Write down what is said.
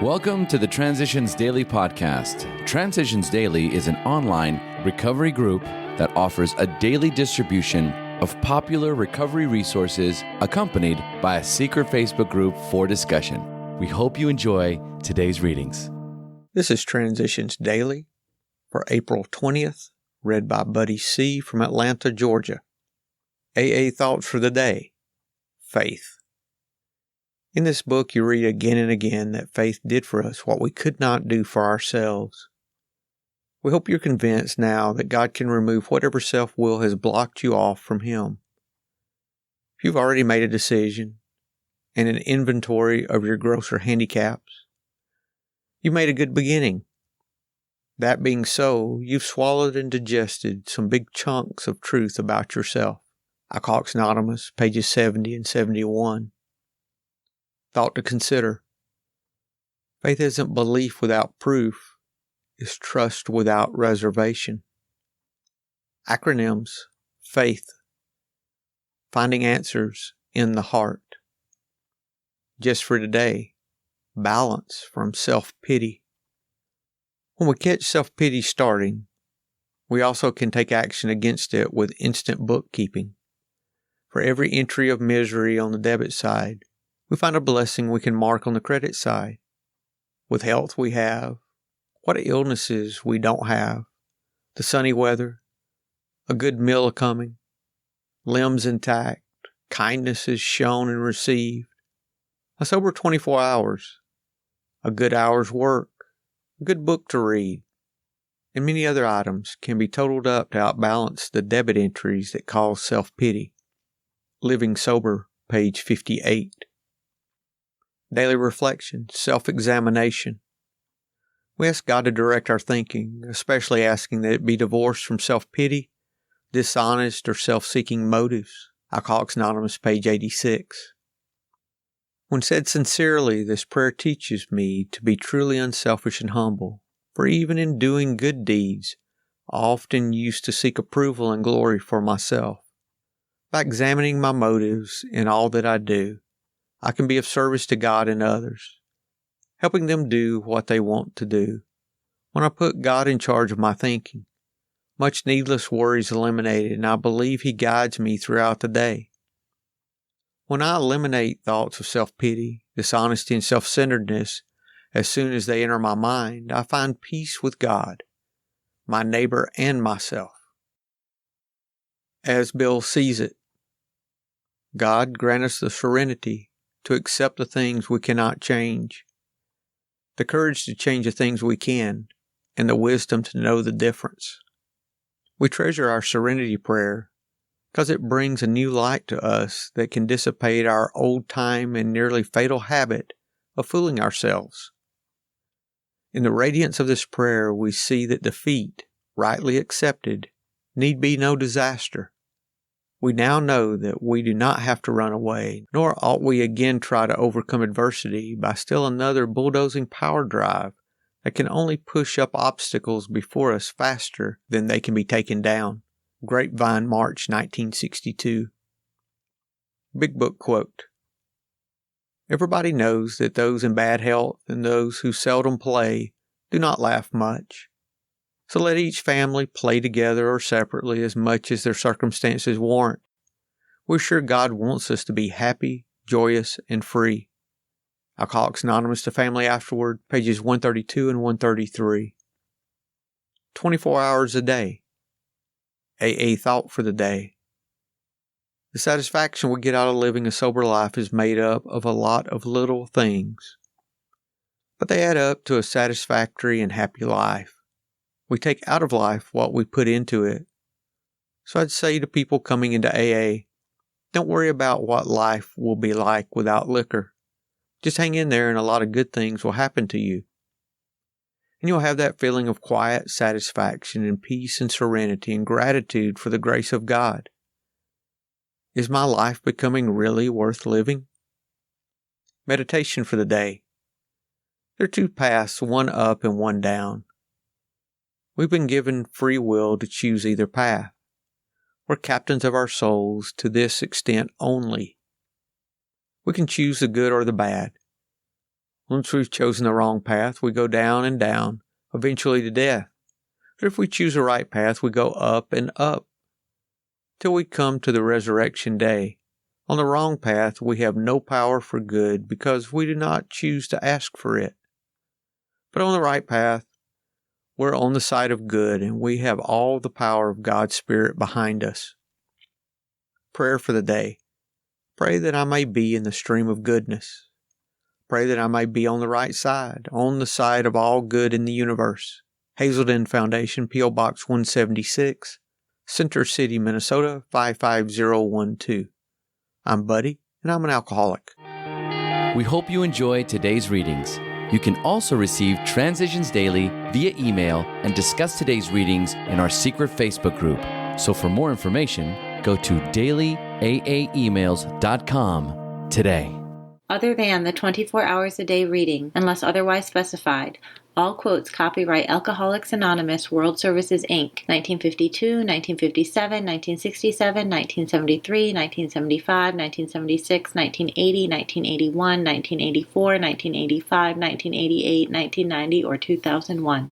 Welcome to the Transitions Daily podcast. Transitions Daily is an online recovery group that offers a daily distribution of popular recovery resources accompanied by a secret Facebook group for discussion. We hope you enjoy today's readings. This is Transitions Daily for April 20th, read by Buddy C. from Atlanta, Georgia. AA Thoughts for the Day. Faith. In this book, you read again and again that faith did for us what we could not do for ourselves. We hope you're convinced now that God can remove whatever self-will has blocked you off from Him. If you've already made a decision and an inventory of your grosser handicaps, you made a good beginning. That being so, you've swallowed and digested some big chunks of truth about yourself. Alcoholics Anonymous, pages 70 and 71. Thought to consider. Faith isn't belief without proof. It's trust without reservation. Acronyms. Faith. Finding answers in the heart. Just for today. Balance from self-pity. When we catch self-pity starting, we also can take action against it with instant bookkeeping. For every entry of misery on the debit side, we find a blessing we can mark on the credit side. With health we have, what illnesses we don't have, the sunny weather, a good meal a-coming, limbs intact, kindnesses shown and received, a sober 24 hours, a good hour's work, a good book to read, and many other items can be totaled up to outbalance the debit entries that cause self-pity. Living Sober, page 58. Daily reflection, self-examination. We ask God to direct our thinking, especially asking that it be divorced from self-pity, dishonest, or self-seeking motives. Alcoholics Anonymous, page 86. When said sincerely, this prayer teaches me to be truly unselfish and humble, for even in doing good deeds, I often used to seek approval and glory for myself. By examining my motives in all that I do, I can be of service to God and others, helping them do what they want to do. When I put God in charge of my thinking, much needless worry is eliminated, and I believe He guides me throughout the day. When I eliminate thoughts of self-pity, dishonesty, and self-centeredness as soon as they enter my mind, I find peace with God, my neighbor, and myself. As Bill sees it, God grant us the serenity to accept the things we cannot change, the courage to change the things we can, and the wisdom to know the difference. We treasure our serenity prayer because it brings a new light to us that can dissipate our old-time and nearly fatal habit of fooling ourselves. In the radiance of this prayer, we see that defeat, rightly accepted, need be no disaster. We now know that we do not have to run away, nor ought we again try to overcome adversity by still another bulldozing power drive that can only push up obstacles before us faster than they can be taken down. Grapevine, March 1962. Big Book Quote. Everybody knows that those in bad health and those who seldom play do not laugh much. So let each family play together or separately as much as their circumstances warrant. We're sure God wants us to be happy, joyous, and free. Alcoholics Anonymous to Family Afterward, pages 132 and 133. 24 hours a day. AA Thought for the Day. The satisfaction we get out of living a sober life is made up of a lot of little things, but they add up to a satisfactory and happy life. We take out of life what we put into it. So I'd say to people coming into AA, don't worry about what life will be like without liquor. Just hang in there and a lot of good things will happen to you. And you'll have that feeling of quiet satisfaction and peace and serenity and gratitude for the grace of God. Is my life becoming really worth living? Meditation for the day. There are two paths, one up and one down. We've been given free will to choose either path. We're captains of our souls to this extent only. We can choose the good or the bad. Once we've chosen the wrong path, we go down and down, eventually to death. But if we choose the right path, we go up and up, till we come to the resurrection day. On the wrong path, we have no power for good because we do not choose to ask for it. But on the right path, we're on the side of good, and we have all the power of God's Spirit behind us. Prayer for the day. Pray that I may be in the stream of goodness. Pray that I may be on the right side, on the side of all good in the universe. Hazelden Foundation, P.O. Box 176, Center City, Minnesota 55012. I'm Buddy, and I'm an alcoholic. We hope you enjoyed today's readings. You can also receive Transitions Daily via email and discuss today's readings in our secret Facebook group. So for more information, go to dailyaaemails.com today. Other than the 24 hours a day reading, unless otherwise specified, all quotes copyright Alcoholics Anonymous World Services, Inc., 1952, 1957, 1967, 1973, 1975, 1976, 1980, 1981, 1984, 1985, 1988, 1990, or 2001.